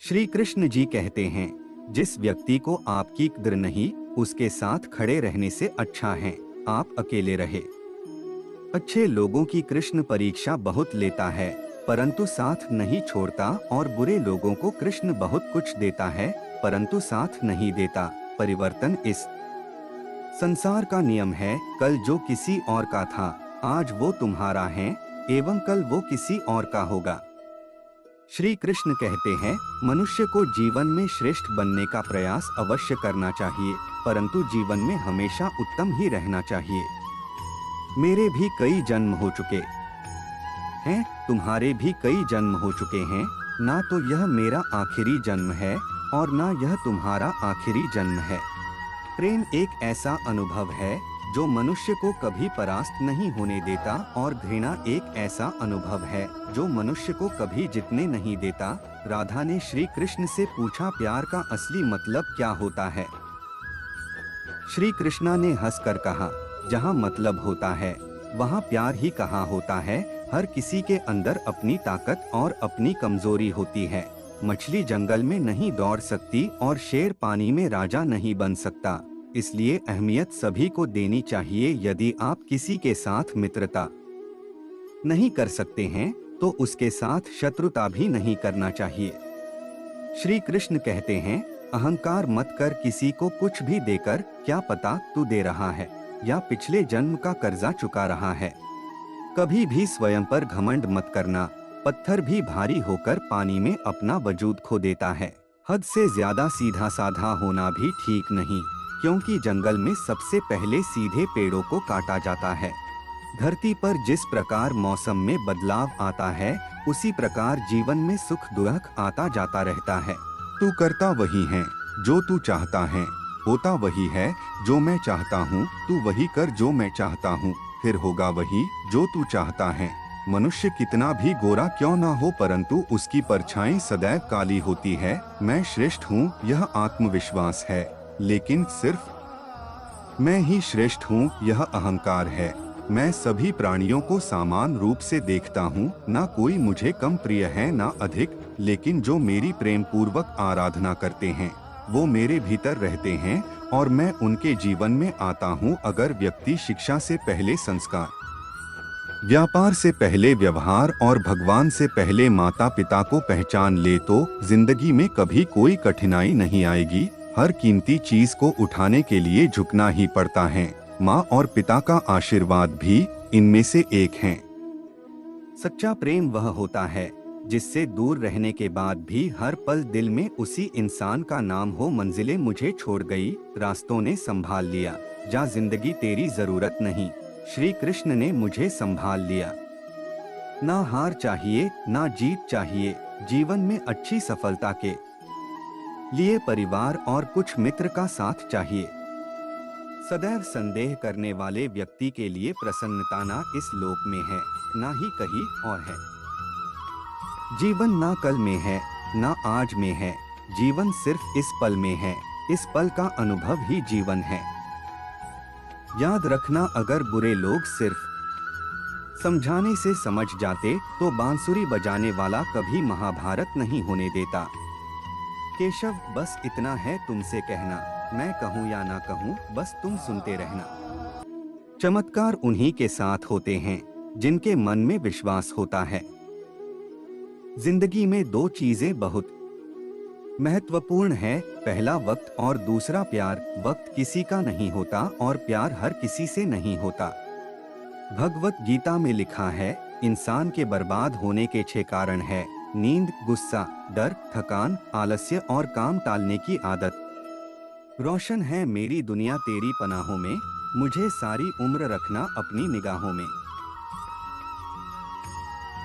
श्री कृष्ण जी कहते हैं, जिस व्यक्ति को आपकी कदर नहीं, उसके साथ खड़े रहने से अच्छा है आप अकेले रहे। अच्छे लोगों की कृष्ण परीक्षा बहुत लेता है, परंतु साथ नहीं छोड़ता, और बुरे लोगों को कृष्ण बहुत कुछ देता है, परंतु साथ नहीं देता। परिवर्तन इस संसार का नियम है। कल जो किसी और का था, आज वो तुम्हारा है, एवं कल वो किसी और का होगा। श्री कृष्ण कहते हैं, मनुष्य को जीवन में श्रेष्ठ बनने का प्रयास अवश्य करना चाहिए, परंतु जीवन में हमेशा उत्तम ही रहना चाहिए। मेरे भी कई जन्म हो चुके हैं, तुम्हारे भी कई जन्म हो चुके हैं, ना तो यह मेरा आखिरी जन्म है और ना यह तुम्हारा आखिरी जन्म है। प्रेम एक ऐसा अनुभव है जो मनुष्य को कभी परास्त नहीं होने देता, और घृणा एक ऐसा अनुभव है जो मनुष्य को कभी जीतने नहीं देता। राधा ने श्री कृष्ण से पूछा, प्यार का असली मतलब क्या होता है? श्री कृष्णा ने हंसकर कहा, जहाँ मतलब होता है वहाँ प्यार ही कहाँ होता है। हर किसी के अंदर अपनी ताकत और अपनी कमजोरी होती है। मछली जंगल में नहीं दौड़ सकती और शेर पानी में राजा नहीं बन सकता। इसलिए अहमियत सभी को देनी चाहिए। यदि आप किसी के साथ मित्रता नहीं कर सकते हैं तो उसके साथ शत्रुता भी नहीं करना चाहिए। श्री कृष्ण कहते हैं, अहंकार मत कर, किसी को कुछ भी देकर क्या पता तू दे रहा है या पिछले जन्म का कर्जा चुका रहा है। कभी भी स्वयं पर घमंड मत करना। पत्थर भी भारी होकर पानी में अपना वजूद खो देता है। हद से ज्यादा सीधा साधा होना भी ठीक नहीं, क्योंकि जंगल में सबसे पहले सीधे पेड़ों को काटा जाता है। धरती पर जिस प्रकार मौसम में बदलाव आता है, उसी प्रकार जीवन में सुख दुख आता जाता रहता है। तू करता वही है जो तू चाहता है, होता वही है जो मैं चाहता हूँ। तू वही कर जो मैं चाहता हूँ, फिर होगा वही जो तू चाहता है। मनुष्य कितना भी गोरा क्यों ना हो, परंतु उसकी परछाई सदैव काली होती है। मैं श्रेष्ठ हूँ यह आत्मविश्वास है, लेकिन सिर्फ मैं ही श्रेष्ठ हूँ यह अहंकार है। मैं सभी प्राणियों को समान रूप से देखता हूँ, ना कोई मुझे कम प्रिय है ना अधिक, लेकिन जो मेरी प्रेम पूर्वक आराधना करते हैं वो मेरे भीतर रहते हैं और मैं उनके जीवन में आता हूँ। अगर व्यक्ति शिक्षा से पहले संस्कार, व्यापार से पहले व्यवहार और भगवान से पहले माता पिता को पहचान ले तो जिंदगी में कभी कोई कठिनाई नहीं आएगी। हर कीमती चीज को उठाने के लिए झुकना ही पड़ता है। माँ और पिता का आशीर्वाद भी इनमें से एक है। सच्चा प्रेम वह होता है जिससे दूर रहने के बाद भी हर पल दिल में उसी इंसान का नाम हो। मंजिलें मुझे छोड़ गई, रास्तों ने संभाल लिया, जा जिंदगी तेरी जरूरत नहीं, श्री कृष्ण ने मुझे संभाल लिया। ना हार चाहिए ना जीत चाहिए, जीवन में अच्छी सफलता के लिए परिवार और कुछ मित्र का साथ चाहिए। सदैव संदेह करने वाले व्यक्ति के लिए प्रसन्नता ना इस लोक में है ना ही कहीं और है। जीवन ना कल में है ना आज में है, जीवन सिर्फ इस पल में है। इस पल का अनुभव ही जीवन है। याद रखना, अगर बुरे लोग सिर्फ समझाने से समझ जाते तो बांसुरी बजाने वाला कभी महाभारत नहीं होने देता। केशव, बस इतना है तुमसे कहना, मैं कहूँ या ना कहूँ बस तुम सुनते रहना। चमत्कार उन्हीं के साथ होते हैं जिनके मन में विश्वास होता है। जिंदगी में दो चीजें बहुत महत्वपूर्ण है, पहला वक्त और दूसरा प्यार। वक्त किसी का नहीं होता और प्यार हर किसी से नहीं होता। भगवत गीता में लिखा है, इंसान के बर्बाद होने के 6 कारण है: नींद, गुस्सा, डर, थकान, आलस्य और काम टालने की आदत। रोशन है मेरी दुनिया तेरी पनाहों में, मुझे सारी उम्र रखना अपनी निगाहों में।